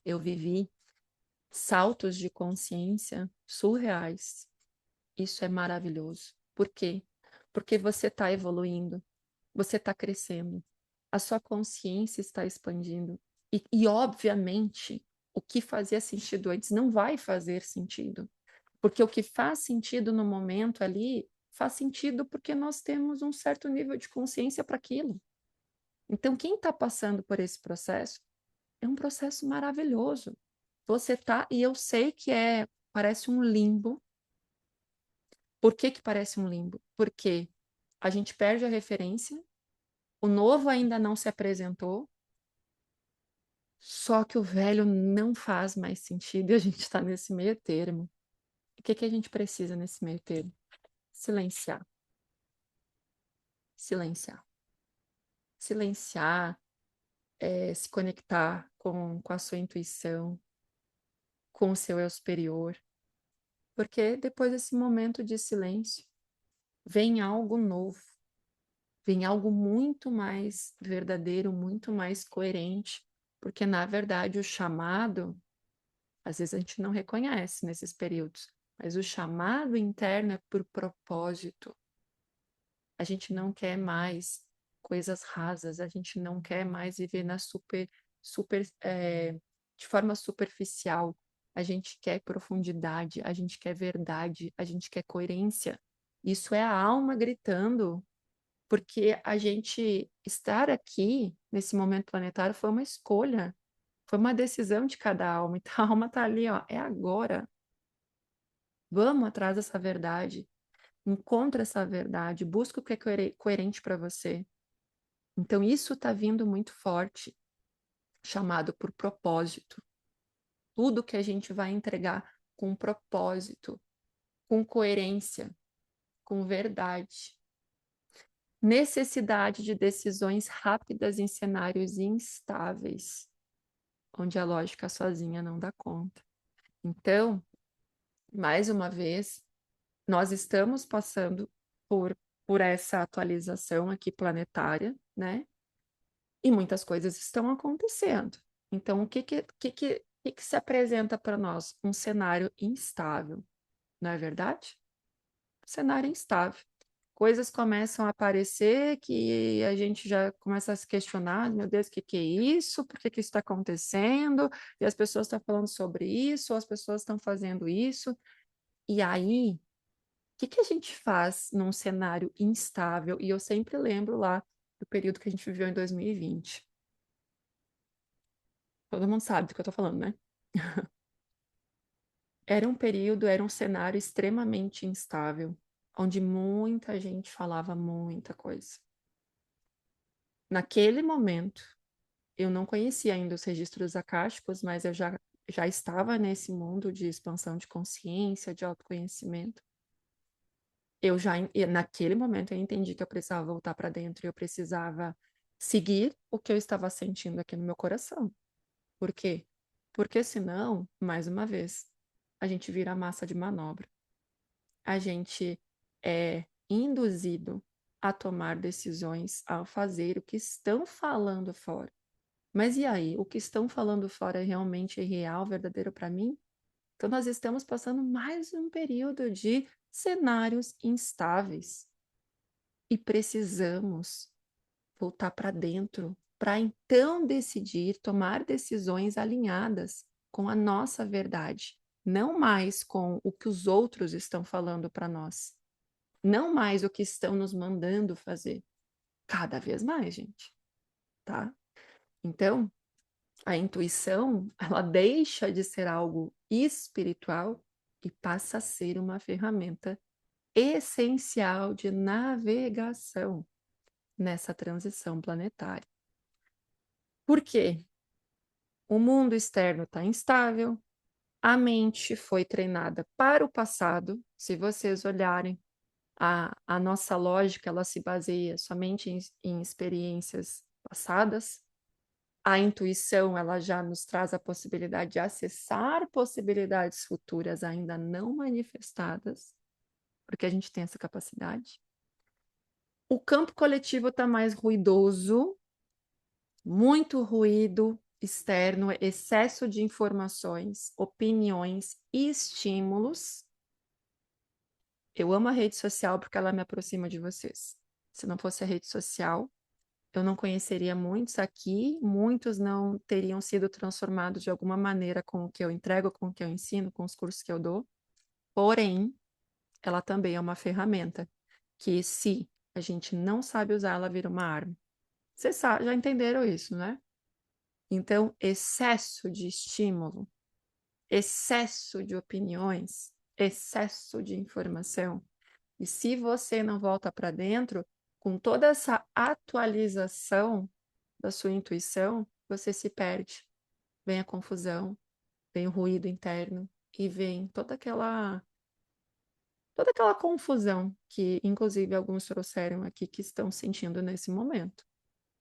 eu vivi saltos de consciência surreais. Isso é maravilhoso. Por quê? Porque você está evoluindo, você está crescendo, a sua consciência está expandindo. Obviamente, o que fazia sentido antes não vai fazer sentido. Porque o que faz sentido no momento ali faz sentido porque nós temos um certo nível de consciência para aquilo. Então, quem está passando por esse processo é um processo maravilhoso. Você tá, e eu sei que parece um limbo. Por que que parece um limbo? Porque a gente perde a referência, o novo ainda não se apresentou, só que o velho não faz mais sentido e a gente está nesse meio termo. O que que a gente precisa nesse meio termo? Silenciar. Silenciar. Silenciar, se conectar com a sua intuição, com o seu eu superior. Porque depois desse momento de silêncio, vem algo novo, vem algo muito mais verdadeiro, muito mais coerente, porque na verdade o chamado, às vezes a gente não reconhece nesses períodos, mas o chamado interno é por propósito. A gente não quer mais coisas rasas, a gente não quer mais viver na de forma superficial. A gente quer profundidade, a gente quer verdade, a gente quer coerência. Isso é a alma gritando, porque a gente estar aqui nesse momento planetário foi uma escolha, foi uma decisão de cada alma. Então a alma está ali, ó, é agora. Vamos atrás dessa verdade. Encontra essa verdade, busca o que é coerente para você. Então, isso está vindo muito forte, chamado por propósito. Tudo que a gente vai entregar com propósito, com coerência, com verdade. Necessidade de decisões rápidas em cenários instáveis, onde a lógica sozinha não dá conta. Então, mais uma vez, nós estamos passando por essa atualização aqui planetária, né? E muitas coisas estão acontecendo. Então, o que se apresenta para nós? Um cenário instável, não é verdade? Cenário instável. Coisas começam a aparecer que a gente já começa a se questionar, meu Deus, o que é isso? Por que isso está acontecendo? E as pessoas estão falando sobre isso, ou as pessoas estão fazendo isso. E aí, o que a gente faz num cenário instável? E eu sempre lembro lá do período que a gente viveu em 2020. Todo mundo sabe do que eu tô falando, né? Era um período, era um cenário extremamente instável, onde muita gente falava muita coisa. Naquele momento, eu não conhecia ainda os registros acásticos, mas eu já estava nesse mundo de expansão de consciência, de autoconhecimento. Naquele momento, eu entendi que eu precisava voltar para dentro e eu precisava seguir o que eu estava sentindo aqui no meu coração. Por quê? Porque senão, mais uma vez, a gente vira massa de manobra. A gente é induzido a tomar decisões ao fazer o que estão falando fora. Mas e aí? O que estão falando fora é realmente real, verdadeiro para mim? Então, nós estamos passando mais um período de cenários instáveis e precisamos voltar para dentro para então decidir, tomar decisões alinhadas com a nossa verdade, não mais com o que os outros estão falando para nós, não mais o que estão nos mandando fazer, cada vez mais, gente, tá? Então, a intuição, ela deixa de ser algo espiritual e passa a ser uma ferramenta essencial de navegação nessa transição planetária. Por quê? O mundo externo está instável, a mente foi treinada para o passado. Se vocês olharem, a nossa lógica ela se baseia somente em experiências passadas. A intuição ela já nos traz a possibilidade de acessar possibilidades futuras ainda não manifestadas, porque a gente tem essa capacidade. O campo coletivo está mais ruidoso, muito ruído externo, excesso de informações, opiniões e estímulos. Eu amo a rede social porque ela me aproxima de vocês. Se não fosse a rede social, eu não conheceria muitos aqui, muitos não teriam sido transformados de alguma maneira com o que eu entrego, com o que eu ensino, com os cursos que eu dou. Porém, ela também é uma ferramenta que, se a gente não sabe usar, ela vira uma arma. Vocês já entenderam isso, né? Então, excesso de estímulo, excesso de opiniões, excesso de informação. E se você não volta para dentro, com toda essa atualização da sua intuição, você se perde. Vem a confusão, vem o ruído interno e vem toda aquela confusão que, inclusive, alguns trouxeram aqui que estão sentindo nesse momento,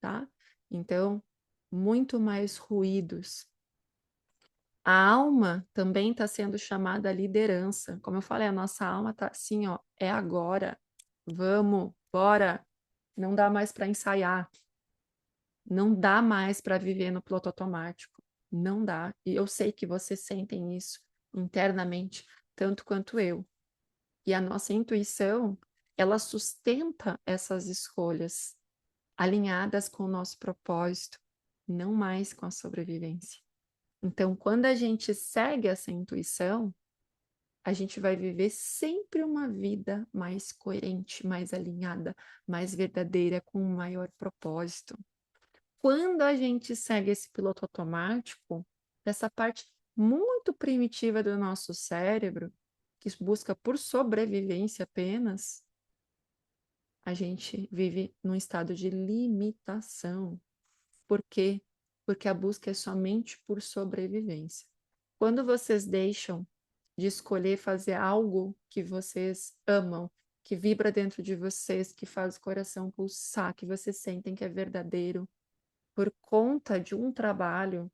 tá? Então, muito mais ruídos. A alma também está sendo chamada à liderança. Como eu falei, a nossa alma está assim, ó, é agora. Vamos, bora. Não dá mais para ensaiar. Não dá mais para viver no piloto automático. Não dá. E eu sei que vocês sentem isso internamente, tanto quanto eu. E a nossa intuição, ela sustenta essas escolhas alinhadas com o nosso propósito, não mais com a sobrevivência. Então, quando a gente segue essa intuição, a gente vai viver sempre uma vida mais coerente, mais alinhada, mais verdadeira, com um maior propósito. Quando a gente segue esse piloto automático, essa parte muito primitiva do nosso cérebro, que busca por sobrevivência apenas, a gente vive num estado de limitação. Por quê? Porque a busca é somente por sobrevivência. Quando vocês deixam de escolher fazer algo que vocês amam, que vibra dentro de vocês, que faz o coração pulsar, que vocês sentem que é verdadeiro, por conta de um trabalho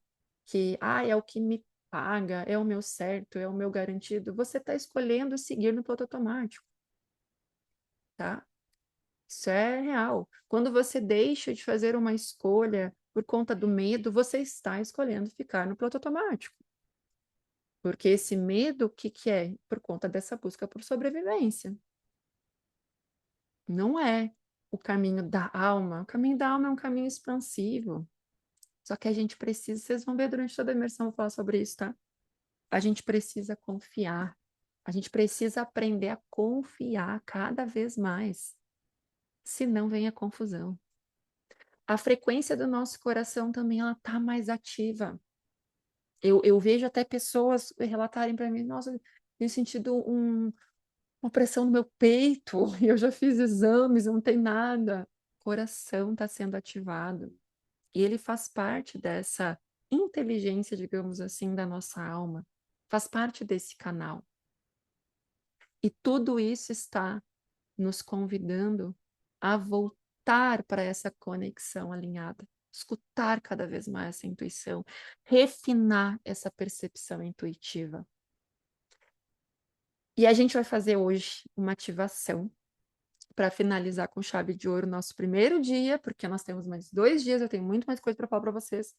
que, é o que me paga, é o meu certo, é o meu garantido, você está escolhendo seguir no piloto automático, tá? Isso é real. Quando você deixa de fazer uma escolha por conta do medo, você está escolhendo ficar no piloto automático. Porque esse medo, o que que é? Por conta dessa busca por sobrevivência. Não é o caminho da alma. O caminho da alma é um caminho expansivo. Só que a gente precisa, vocês vão ver durante toda a imersão eu falar sobre isso, tá? A gente precisa confiar. A gente precisa aprender a confiar cada vez mais. Senão vem a confusão. A frequência do nosso coração também ela tá mais ativa. Eu vejo até pessoas relatarem para mim, nossa, tenho sentido uma pressão no meu peito, e eu já fiz exames, não tem nada. O coração está sendo ativado. E ele faz parte dessa inteligência, digamos assim, da nossa alma. Faz parte desse canal. E tudo isso está nos convidando a voltar para essa conexão alinhada, escutar cada vez mais essa intuição, refinar essa percepção intuitiva. E a gente vai fazer hoje uma ativação para finalizar com chave de ouro nosso primeiro dia, porque nós temos mais 2 dias, eu tenho muito mais coisa para falar para vocês,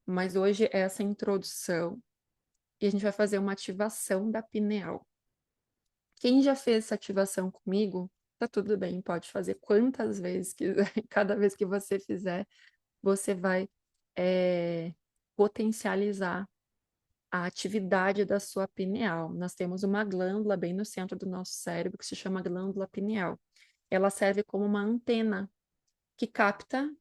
mas hoje é essa introdução e a gente vai fazer uma ativação da pineal. Quem já fez essa ativação comigo, tá tudo bem, pode fazer quantas vezes quiser. Cada vez que você fizer, você vai potencializar a atividade da sua pineal. Nós temos uma glândula bem no centro do nosso cérebro que se chama glândula pineal. Ela serve como uma antena que capta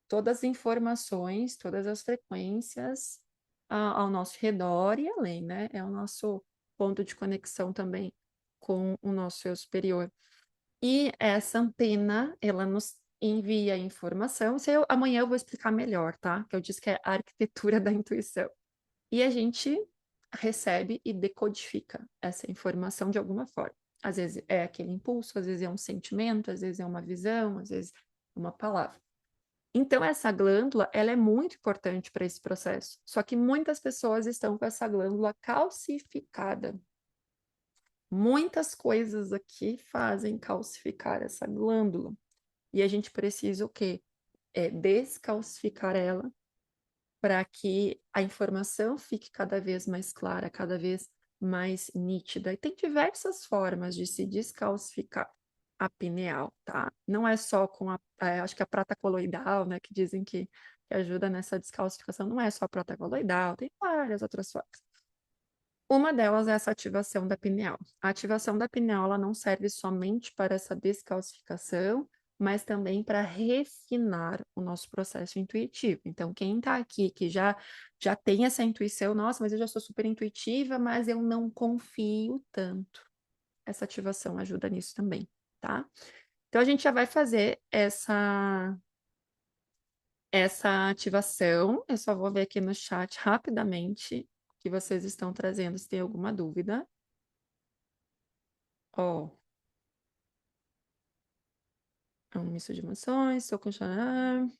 todas as informações, todas as frequências ao nosso redor e além, né? É o nosso ponto de conexão também com o nosso eu superior. E essa antena, ela nos envia informação. Amanhã eu vou explicar melhor, tá? Que eu disse que é a arquitetura da intuição. E a gente recebe e decodifica essa informação de alguma forma. Às vezes é aquele impulso, às vezes é um sentimento, às vezes é uma visão, às vezes é uma palavra. Então, essa glândula, ela é muito importante para esse processo. Só que muitas pessoas estão com essa glândula calcificada. Muitas coisas aqui fazem calcificar essa glândula. E a gente precisa o quê? Descalcificar ela para que a informação fique cada vez mais clara, cada vez mais nítida. E tem diversas formas de se descalcificar a pineal, tá? Não é só com acho que a prata coloidal, né, que dizem que ajuda nessa descalcificação, não é só a prata coloidal, tem várias outras formas. Uma delas é essa ativação da pineal. A ativação da pineal ela não serve somente para essa descalcificação, mas também para refinar o nosso processo intuitivo. Então, quem está aqui que já tem essa intuição, nossa, mas eu já sou super intuitiva, mas eu não confio tanto. Essa ativação ajuda nisso também, tá? Então, a gente já vai fazer essa ativação. Eu só vou ver aqui no chat rapidamente o que vocês estão trazendo, se tem alguma dúvida. Ó, é um misto de emoções, sou condicionada,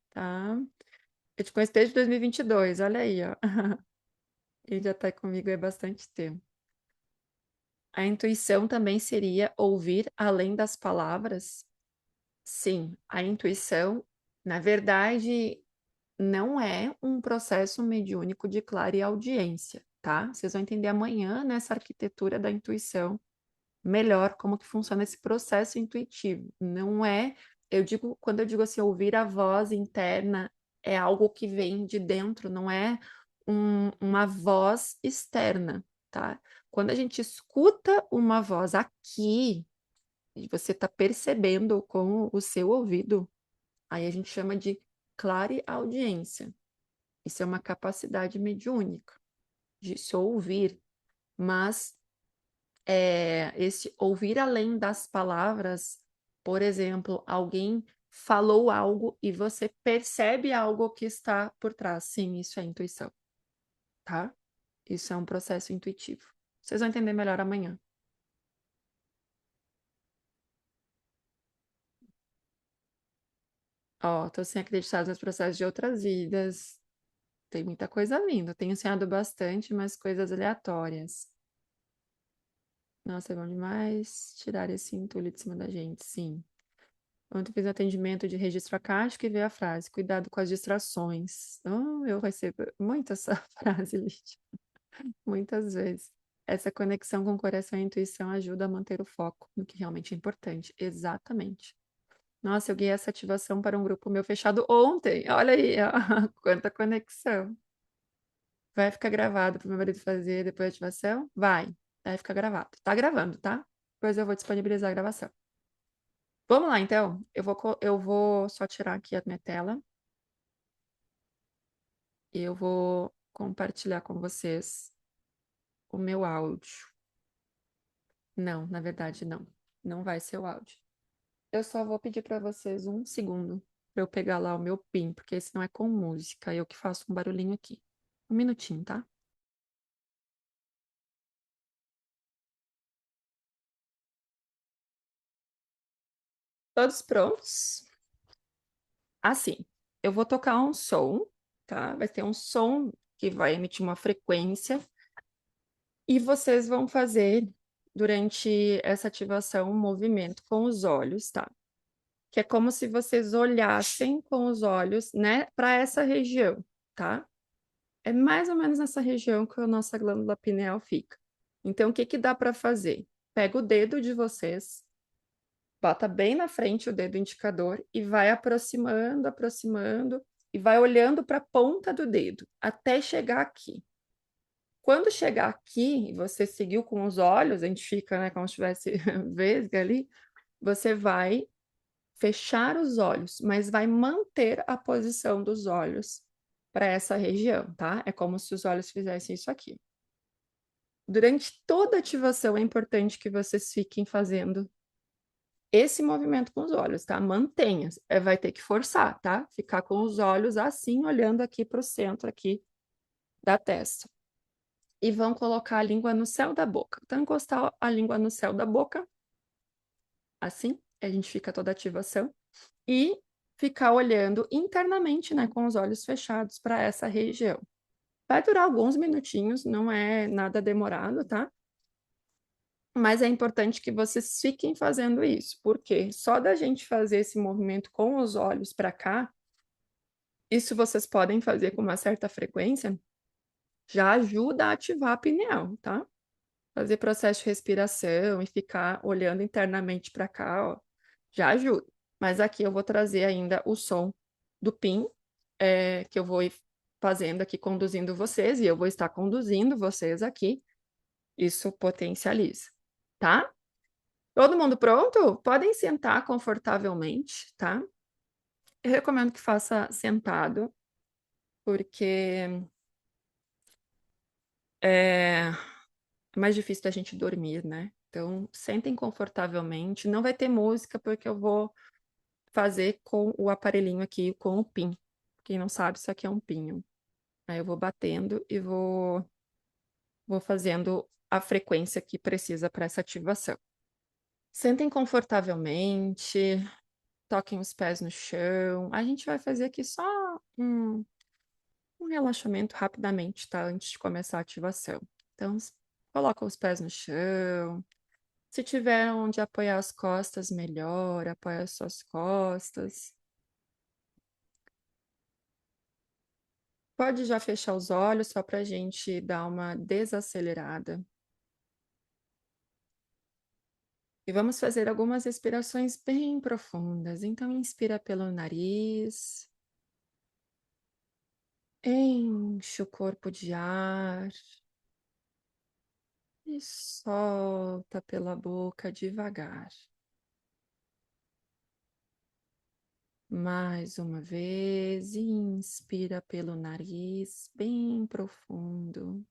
tá? Eu te conheço desde 2022, olha aí, ó. Ele já tá comigo há bastante tempo. A intuição também seria ouvir além das palavras? Sim, a intuição, na verdade, não é um processo mediúnico de audiência, tá? Vocês vão entender amanhã nessa arquitetura da intuição melhor como que funciona esse processo intuitivo. Não é, quando eu digo assim, ouvir a voz interna é algo que vem de dentro, não é uma voz externa, tá? Quando a gente escuta uma voz aqui, e você está percebendo com o seu ouvido, aí a gente chama de clareaudiência. Isso é uma capacidade mediúnica de se ouvir, mas esse ouvir além das palavras, por exemplo, alguém falou algo e você percebe algo que está por trás. Sim, isso é intuição, tá? Isso é um processo intuitivo. Vocês vão entender melhor amanhã. Ó, tô sem acreditar nos processos de outras vidas. Tem muita coisa vindo. Tenho sonhado bastante, mas coisas aleatórias. Nossa, é bom demais tirar esse entulho de cima da gente, sim. Ontem fiz atendimento de registro acástico e veio a frase: cuidado com as distrações. Oh, eu recebo muito essa frase, Lídia, muitas vezes. Essa conexão com o coração e a intuição ajuda a manter o foco no que realmente é importante. Exatamente. Nossa, eu guiei essa ativação para um grupo meu fechado ontem. Olha aí, ó, quanta conexão. Vai ficar gravado para o meu marido fazer depois da ativação? Vai ficar gravado. Tá gravando, tá? Depois eu vou disponibilizar a gravação. Vamos lá, então. Eu vou só tirar aqui a minha tela e eu vou compartilhar com vocês o meu áudio. Não, na verdade, não. Não vai ser o áudio. Eu só vou pedir para vocês um segundo para eu pegar lá o meu PIN, porque esse não é com música, eu que faço um barulhinho aqui. Um minutinho, tá? Todos prontos? Assim, eu vou tocar um som, tá? Vai ter um som que vai emitir uma frequência e vocês vão fazer durante essa ativação um movimento com os olhos, tá? Que é como se vocês olhassem com os olhos, né, para essa região, tá? É mais ou menos nessa região que a nossa glândula pineal fica. Então, o que que dá para fazer? Pega o dedo de vocês, bota bem na frente o dedo indicador e vai aproximando, aproximando e vai olhando para a ponta do dedo até chegar aqui. Quando chegar aqui e você seguiu com os olhos, a gente fica, né, como se tivesse vesga ali, você vai fechar os olhos, mas vai manter a posição dos olhos para essa região, tá? É como se os olhos fizessem isso aqui. Durante toda a ativação é importante que vocês fiquem fazendo esse movimento com os olhos, tá? Mantenha, vai ter que forçar, tá? Ficar com os olhos assim, olhando aqui para o centro aqui da testa. E vão colocar a língua no céu da boca. Então, encostar a língua no céu da boca, assim, a gente fica toda a ativação. E ficar olhando internamente, né, com os olhos fechados para essa região. Vai durar alguns minutinhos, não é nada demorado, tá? Mas é importante que vocês fiquem fazendo isso, porque só da gente fazer esse movimento com os olhos para cá, isso vocês podem fazer com uma certa frequência, já ajuda a ativar a pineal, tá? Fazer processo de respiração e ficar olhando internamente para cá, ó, já ajuda. Mas aqui eu vou trazer ainda o som do PIN, que eu vou ir fazendo aqui, conduzindo vocês, e eu vou estar conduzindo vocês aqui. Isso potencializa, tá? Todo mundo pronto? Podem sentar confortavelmente, tá? Eu recomendo que faça sentado, porque é mais difícil da gente dormir, né? Então, sentem confortavelmente. Não vai ter música, porque eu vou fazer com o aparelhinho aqui, com o PIN. Quem não sabe, isso aqui é um pinho. Aí eu vou batendo e vou fazendo a frequência que precisa para essa ativação. Sentem confortavelmente, toquem os pés no chão. A gente vai fazer aqui só um relaxamento rapidamente, tá? Antes de começar a ativação. Então, coloca os pés no chão. Se tiver onde apoiar as costas, melhor, apoia as suas costas. Pode já fechar os olhos só para a gente dar uma desacelerada. E vamos fazer algumas respirações bem profundas. Então, inspira pelo nariz, enche o corpo de ar e solta pela boca devagar. Mais uma vez, inspira pelo nariz, bem profundo.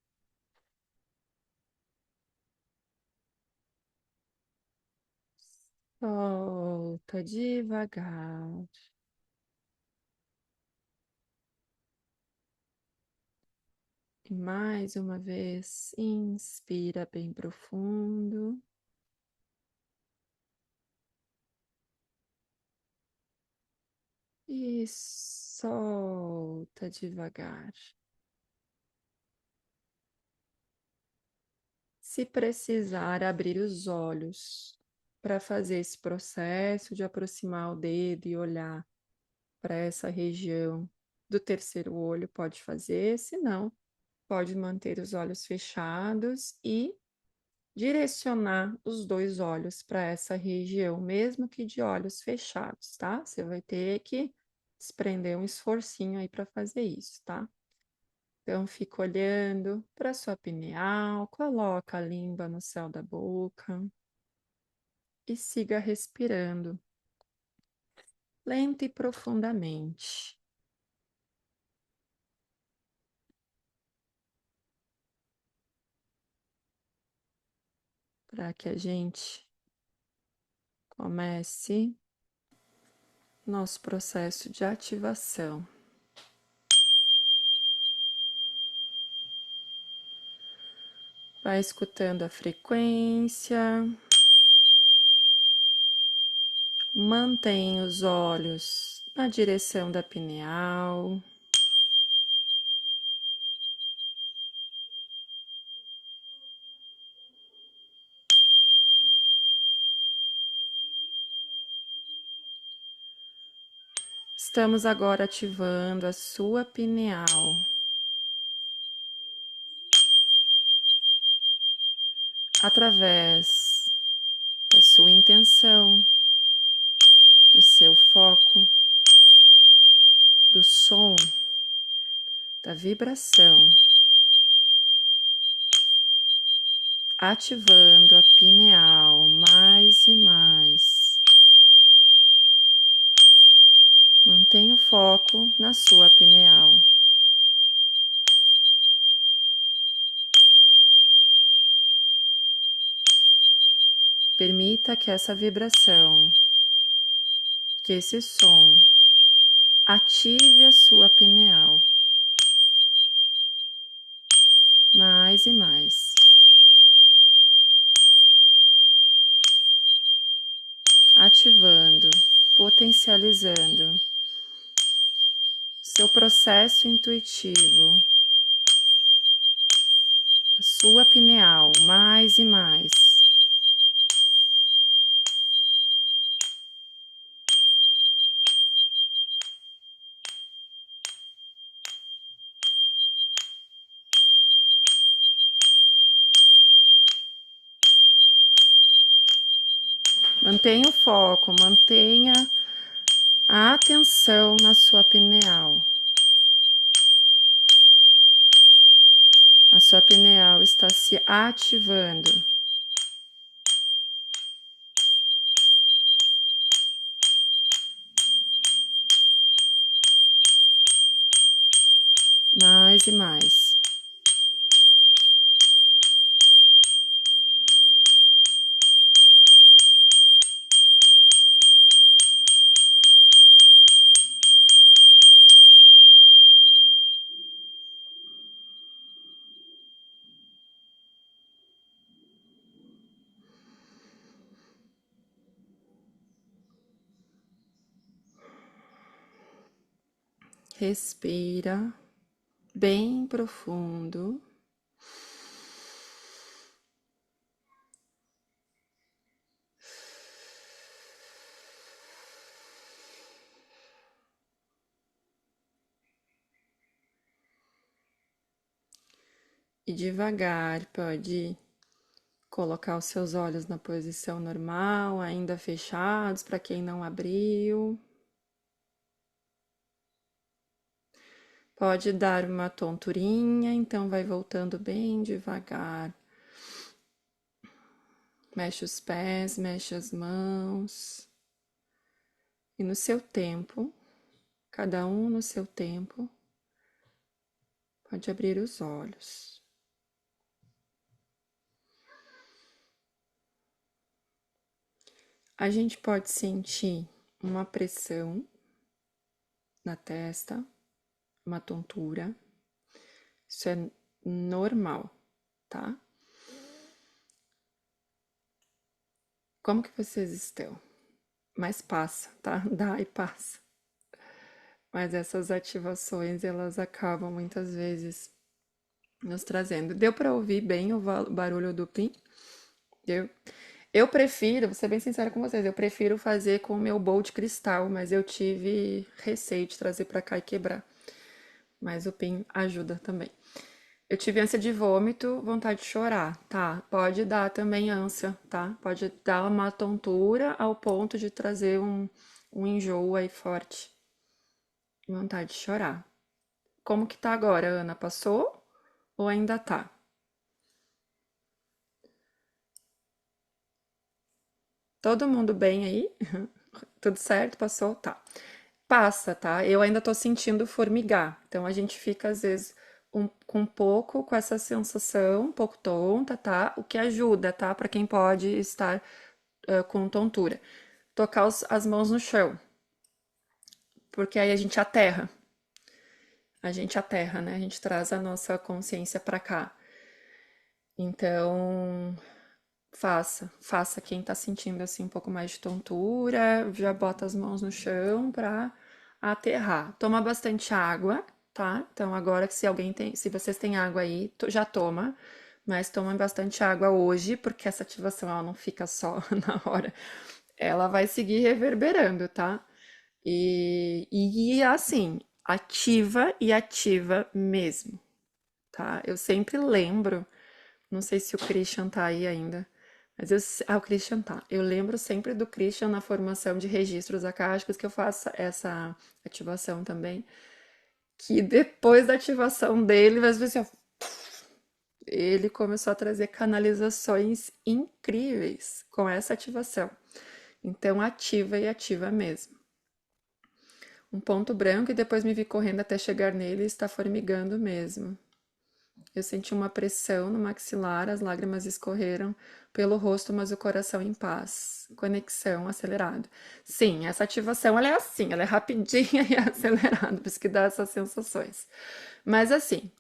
Solta devagar. E mais uma vez, inspira bem profundo. E solta devagar. Se precisar abrir os olhos para fazer esse processo de aproximar o dedo e olhar para essa região do terceiro olho, pode fazer, se não, pode manter os olhos fechados e direcionar os dois olhos para essa região, mesmo que de olhos fechados, tá? Você vai ter que desprender um esforcinho aí para fazer isso, tá? Então, fica olhando para sua pineal, coloca a língua no céu da boca e siga respirando lenta e profundamente, para que a gente comece nosso processo de ativação. Vai escutando a frequência, mantém os olhos na direção da pineal. Estamos agora ativando a sua pineal através da sua intenção, do seu foco, do som, da vibração, ativando a pineal mais e mais. Mantenha o foco na sua pineal. Permita que essa vibração, que esse som ative a sua pineal mais e mais, ativando, potencializando seu processo intuitivo, a sua pineal mais e mais. Mantenha o foco, mantenha a atenção na sua pineal. A sua pineal está se ativando. Mais e mais. Respira bem profundo. E devagar pode Colocar os seus olhos na posição normal, ainda fechados para quem não abriu. Pode dar uma tonturinha, então vai voltando bem devagar. Mexe os pés, mexe as mãos. E no seu tempo, cada um no seu tempo, pode abrir os olhos. A gente pode sentir uma pressão na testa, uma tontura. Isso é normal, tá? Como que vocês estão? Mas passa, tá? Dá e passa. Mas essas ativações, elas acabam muitas vezes nos trazendo. Deu para ouvir bem o barulho do pin? Eu, eu prefiro, vou ser bem sincera com vocês, eu prefiro fazer com o meu bowl de cristal, mas eu tive receio de trazer para cá e quebrar. Mas o pin ajuda também. Eu tive ânsia de vômito, vontade de chorar, tá? Pode dar também ânsia, tá? Pode dar uma tontura ao ponto de trazer um enjoo aí forte. Vontade de chorar. Como que tá agora, Ana? Passou ou ainda tá? Todo mundo bem aí? Tudo certo? Passou? Tá. Passa, tá? Eu ainda tô sentindo formigar. Então a gente fica às vezes com um pouco com essa sensação, um pouco tonta, tá? O que ajuda, tá? Para quem pode estar com tontura. Tocar as mãos no chão, porque aí a gente aterra. A gente aterra, né? A gente traz a nossa consciência para cá. Então, faça quem tá sentindo assim um pouco mais de tontura, já bota as mãos no chão pra aterrar. Toma bastante água, tá? Então agora que se alguém tem, se vocês têm água aí, já toma, mas toma bastante água hoje, porque essa ativação ela não fica só na hora. Ela vai seguir reverberando, tá? E assim, ativa e ativa mesmo, tá? Eu sempre lembro, não sei se o Christian tá aí ainda, mas o Christian tá. Eu lembro sempre do Christian na formação de registros akáshicos que eu faço essa ativação também, que depois da ativação dele, às vezes assim, ó, ele começou a trazer canalizações incríveis com essa ativação. Então ativa e ativa mesmo. Um ponto branco e depois me vi correndo até chegar nele e está formigando mesmo. Eu senti uma pressão no maxilar, as lágrimas escorreram pelo rosto, mas o coração em paz. Conexão acelerado. Sim, essa ativação ela é assim, ela é rapidinha e acelerada, por isso que dá essas sensações. Mas assim,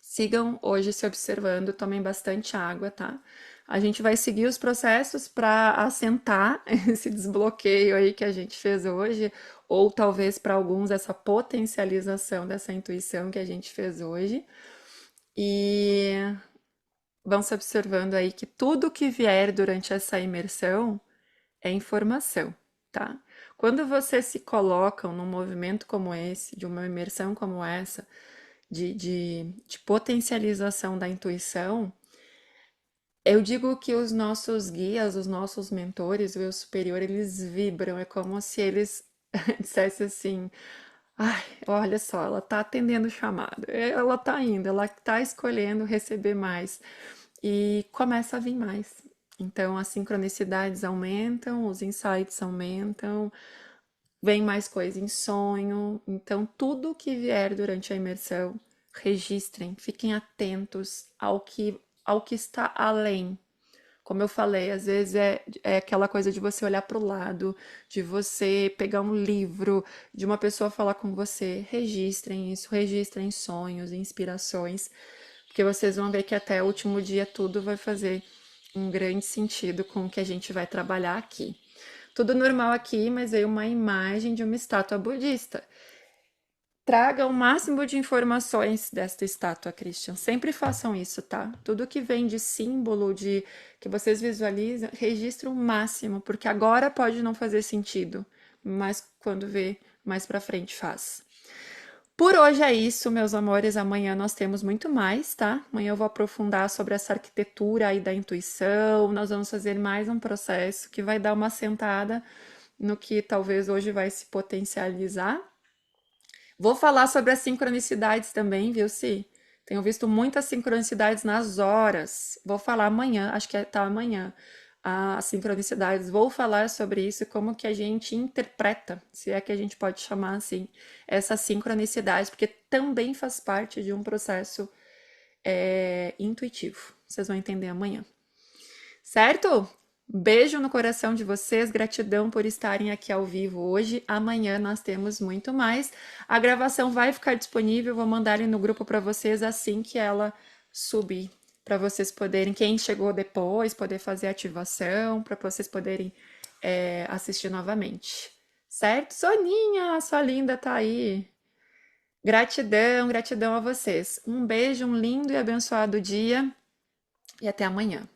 sigam hoje se observando, tomem bastante água, tá? A gente vai seguir os processos para assentar esse desbloqueio aí que a gente fez hoje, ou talvez para alguns essa potencialização dessa intuição que a gente fez hoje. E vão se observando aí que tudo que vier durante essa imersão é informação, tá? Quando vocês se colocam num movimento como esse, de uma imersão como essa, de potencialização da intuição, eu digo que os nossos guias, os nossos mentores, o eu superior, eles vibram. É como se eles dissessem assim: ai, olha só, ela tá atendendo o chamado, ela tá indo, ela tá escolhendo receber mais e começa a vir mais. Então, as sincronicidades aumentam, os insights aumentam, vem mais coisa em sonho. Então, tudo que vier durante a imersão, registrem, fiquem atentos ao que está além. Como eu falei, às vezes é aquela coisa de você olhar para o lado, de você pegar um livro, de uma pessoa falar com você. Registrem isso, registrem sonhos, inspirações, porque vocês vão ver que até o último dia tudo vai fazer um grande sentido com o que a gente vai trabalhar aqui. Tudo normal aqui, mas veio uma imagem de uma estátua budista. Traga o máximo de informações desta estátua, Christian. Sempre façam isso, tá? Tudo que vem de símbolo, de que vocês visualizam, registre o máximo, porque agora pode não fazer sentido, mas quando vê mais pra frente faz. Por hoje é isso, meus amores. Amanhã nós temos muito mais, tá? Amanhã eu vou aprofundar sobre essa arquitetura aí da intuição. Nós vamos fazer mais um processo que vai dar uma sentada no que talvez hoje vai se potencializar. Vou falar sobre as sincronicidades também, viu, Si? Tenho visto muitas sincronicidades nas horas. Vou falar amanhã, acho que tá amanhã, as sincronicidades. Vou falar sobre isso, como que a gente interpreta, se é que a gente pode chamar assim, essa sincronicidade, porque também faz parte de um processo intuitivo. Vocês vão entender amanhã. Certo? Beijo no coração de vocês, gratidão por estarem aqui ao vivo hoje. Amanhã nós temos muito mais. A gravação vai ficar disponível, vou mandar ele no grupo para vocês assim que ela subir, para vocês poderem, quem chegou depois, poder fazer ativação, para vocês poderem assistir novamente. Certo? Soninha, sua linda tá aí. Gratidão, gratidão a vocês. Um beijo, um lindo e abençoado dia e até amanhã.